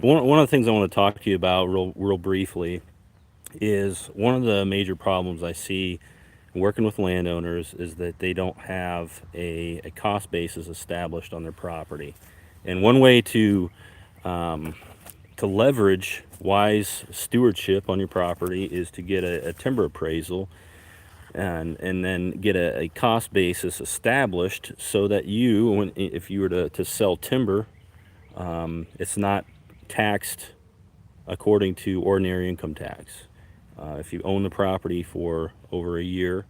One of the things I want to talk to you about real briefly is one of the major problems I see working with landowners is that they don't have a cost basis established on their property. And one way to leverage wise stewardship on your property is to get a timber appraisal and then get a cost basis established so that if you were to sell timber, it's not taxed according to ordinary income tax. If you own the property for over a year,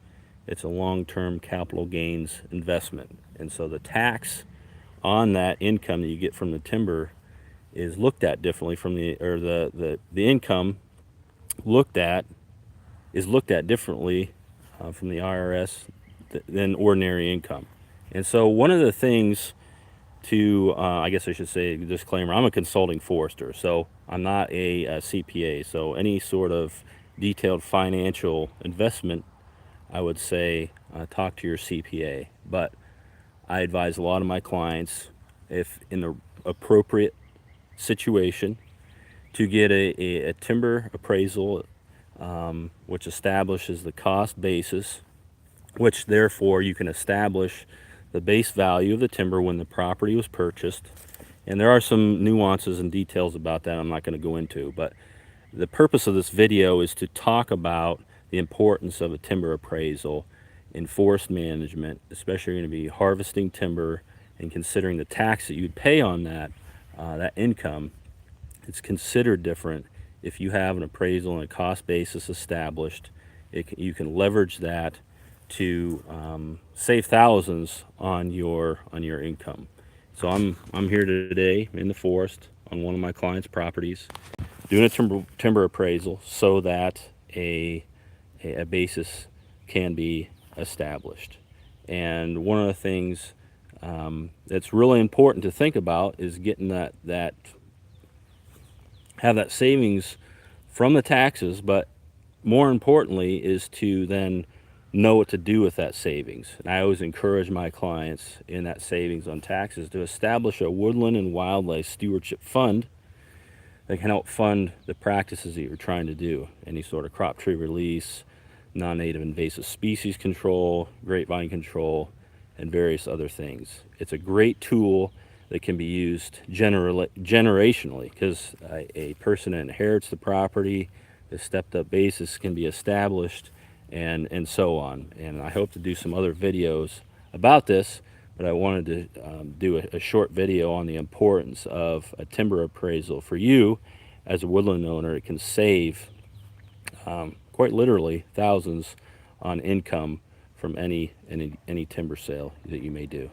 it's a long-term capital gains investment. And so the tax on that income that you get from the timber is looked at differently from the income looked at is looked at differently from the IRS than ordinary income. And so one of the things I guess I should say, disclaimer, I'm a consulting forester, so I'm not a CPA. So any sort of detailed financial investment, I would say talk to your CPA. But I advise a lot of my clients, if in the appropriate situation, to get a timber appraisal, which establishes the cost basis, which therefore you can establish the base value of the timber when the property was purchased. And there are some nuances and details about that I'm not going to go into, but the purpose of this video is to talk about the importance of a timber appraisal in forest management, especially going to be harvesting timber and considering the tax that you'd pay on that income. It's considered different if you have an appraisal and a cost basis established. You can leverage that to save thousands on your income. So I'm here today in the forest on one of my clients' properties, doing a timber appraisal so that a basis can be established. And one of the things that's really important to think about is getting have that savings from the taxes, but more importantly is to then know what to do with that savings. And I always encourage my clients in that savings on taxes to establish a woodland and wildlife stewardship fund that can help fund the practices that you're trying to do. Any sort of crop tree release, non-native invasive species control, grapevine control, and various other things. It's a great tool that can be used generationally, because a person that inherits the property, the stepped up basis can be established, and so on. And I hope to do some other videos about this, but I wanted to do a short video on the importance of a timber appraisal for you as a woodland owner. It can save quite literally thousands on income from any timber sale that you may do.